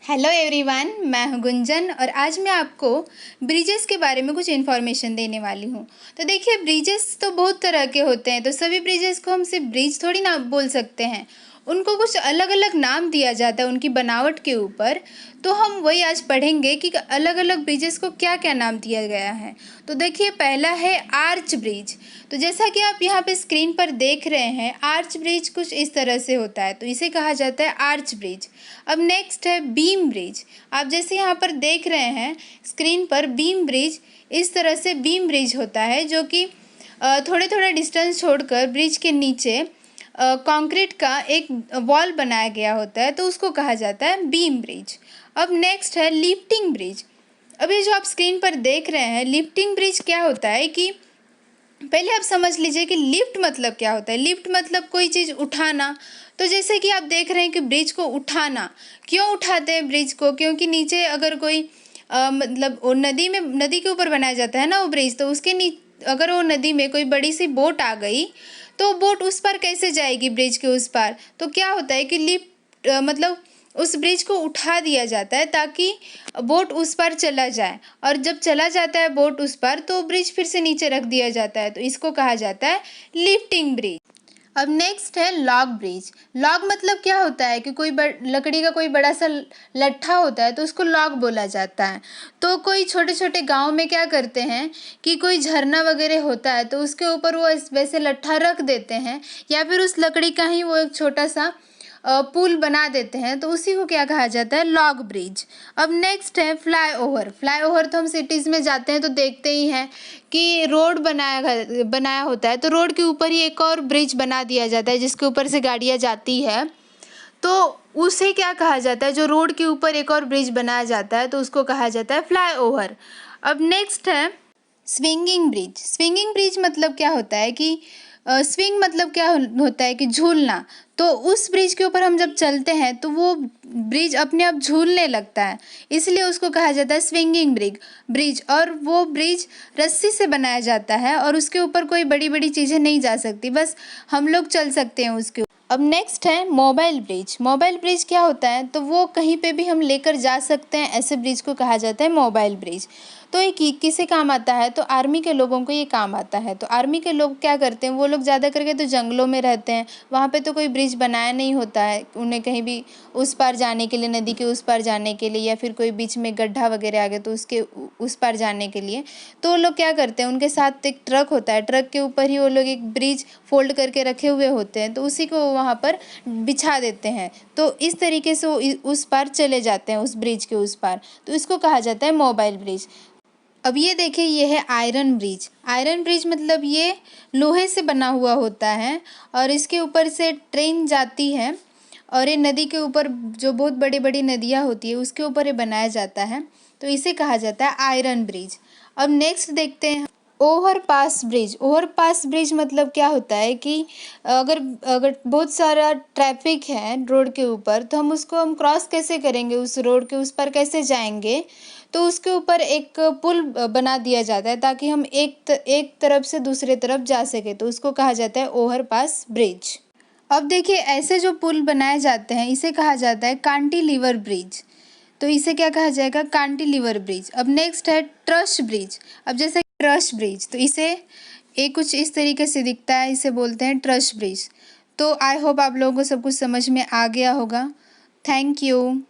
Hello everyone, मैं हूं गुंजन और आज मैं आपको ब्रिजेस के बारे में कुछ इन्फॉर्मेशन देने वाली हूं। तो देखिए, ब्रिजेस तो बहुत तरह के होते हैं, तो सभी ब्रिजेस को हम सिर्फ ब्रिज थोड़ी ना बोल सकते हैं। उनको कुछ अलग अलग नाम दिया जाता है उनकी बनावट के ऊपर। तो हम वही आज पढ़ेंगे कि अलग अलग ब्रिजेस को क्या क्या नाम दिया गया है। तो देखिए, पहला है आर्च ब्रिज। तो जैसा कि आप यहाँ पे स्क्रीन पर देख रहे हैं, आर्च ब्रिज कुछ इस तरह से होता है, तो इसे कहा जाता है आर्च ब्रिज। अब नेक्स्ट है बीम ब्रिज। आप जैसे यहाँ पर देख रहे हैं स्क्रीन पर, बीम ब्रिज इस तरह से बीम ब्रिज होता है, जो कि थोड़े थोड़े डिस्टेंस छोड़कर ब्रिज के नीचे कंक्रीट का एक वॉल बनाया गया होता है, तो उसको कहा जाता है बीम ब्रिज। अब नेक्स्ट है लिफ्टिंग ब्रिज। अब ये जो आप स्क्रीन पर देख रहे हैं, लिफ्टिंग ब्रिज क्या होता है कि पहले आप समझ लीजिए कि लिफ्ट मतलब क्या होता है। लिफ्ट मतलब कोई चीज़ उठाना। तो जैसे कि आप देख रहे हैं कि ब्रिज को उठाना, क्यों उठाते हैं ब्रिज को? क्योंकि नीचे अगर कोई मतलब वो नदी के ऊपर बनाया जाता है ना वो ब्रिज, तो उसके अगर वो नदी में कोई बड़ी सी बोट आ गई तो बोट उस पार कैसे जाएगी ब्रिज के उस पार? तो क्या होता है कि लिफ्ट मतलब उस ब्रिज को उठा दिया जाता है ताकि बोट उस पार चला जाए, और जब चला जाता है बोट उस पार तो ब्रिज फिर से नीचे रख दिया जाता है, तो इसको कहा जाता है लिफ्टिंग ब्रिज। अब नेक्स्ट है लॉग ब्रिज। लॉग मतलब क्या होता है कि लकड़ी का कोई बड़ा सा लट्ठा होता है, तो उसको लॉग बोला जाता है। तो कोई छोटे छोटे गांव में क्या करते हैं कि कोई झरना वगैरह होता है तो उसके ऊपर वो वैसे लट्ठा रख देते हैं, या फिर उस लकड़ी का ही वो एक छोटा सा पुल बना देते हैं, तो उसी को क्या कहा जाता है? Log bridge. अब नेक्स्ट है फ्लाई ओवर। फ्लाई ओवर तो हम सिटीज़ में जाते हैं तो देखते ही हैं कि रोड बनाया होता है, तो रोड के ऊपर ही एक और ब्रिज बना दिया जाता है जिसके ऊपर से गाड़ियाँ जाती है, तो उसे क्या कहा जाता है? जो रोड के ऊपर एक और ब्रिज बनाया जाता है तो उसको कहा जाता है फ्लाई ओवर। अब नेक्स्ट है स्विंगिंग ब्रिज। स्विंगिंग ब्रिज मतलब क्या होता है कि स्विंग मतलब क्या होता है कि झूलना। तो उस ब्रिज के ऊपर हम जब चलते हैं तो वो ब्रिज अपने आप झूलने लगता है, इसलिए उसको कहा जाता है स्विंगिंग ब्रिज। और वो ब्रिज रस्सी से बनाया जाता है और उसके ऊपर कोई बड़ी बड़ी चीज़ें नहीं जा सकती, बस हम लोग चल सकते हैं उसके ऊपर। अब नेक्स्ट है मोबाइल ब्रिज। मोबाइल ब्रिज क्या होता है? तो वो कहीं पे भी हम लेकर जा सकते हैं, ऐसे ब्रिज को कहा जाता है मोबाइल ब्रिज। तो ये किसे काम आता है? तो आर्मी के लोगों को ये काम आता है। तो आर्मी के लोग क्या करते हैं, वो लोग ज़्यादा करके तो जंगलों में रहते हैं, वहाँ पे तो कोई ब्रिज बनाया नहीं होता है उन्हें कहीं भी उस पार जाने के लिए, नदी के उस पार जाने के लिए, या फिर कोई बीच में गड्ढा वगैरह आ गया तो उसके उस पार जाने के लिए। तो वो लोग क्या करते हैं, उनके साथ एक ट्रक होता है, ट्रक के ऊपर ही वो लोग एक ब्रिज फोल्ड करके रखे हुए होते हैं, तो उसी को वहाँ पर बिछा देते हैं, तो इस तरीके से वो उस पार चले जाते हैं, उस ब्रिज के उस पार। तो इसको कहा जाता है मोबाइल ब्रिज। अब ये देखिए, ये है आयरन ब्रिज। आयरन ब्रिज मतलब ये लोहे से बना हुआ होता है और इसके ऊपर से ट्रेन जाती है, और ये नदी के ऊपर, जो बहुत बड़ी बड़ी नदियाँ होती है उसके ऊपर ये बनाया जाता है, तो इसे कहा जाता है आयरन ब्रिज। अब नेक्स्ट देखते हैं ओवर पास ब्रिज। ओवर पास ब्रिज मतलब क्या होता है कि अगर अगर बहुत सारा ट्रैफिक है रोड के ऊपर, तो हम क्रॉस कैसे करेंगे, उस रोड के उस पर कैसे जाएंगे? तो उसके ऊपर एक पुल बना दिया जाता है ताकि हम एक तरफ से दूसरे तरफ जा सके, तो उसको कहा जाता है ओवर पास ब्रिज। अब देखिए, ऐसे जो पुल बनाए जाते हैं इसे कहा जाता है कांटिलीवर ब्रिज। तो इसे क्या कहा जाएगा? कांटिलीवर ब्रिज। अब नेक्स्ट है ट्रस ब्रिज। अब जैसे ट्रस ब्रिज, तो इसे एक कुछ इस तरीके से दिखता है, इसे बोलते हैं ट्रस ब्रिज। तो आई होप आप लोगों को सब कुछ समझ में आ गया होगा। Thank you.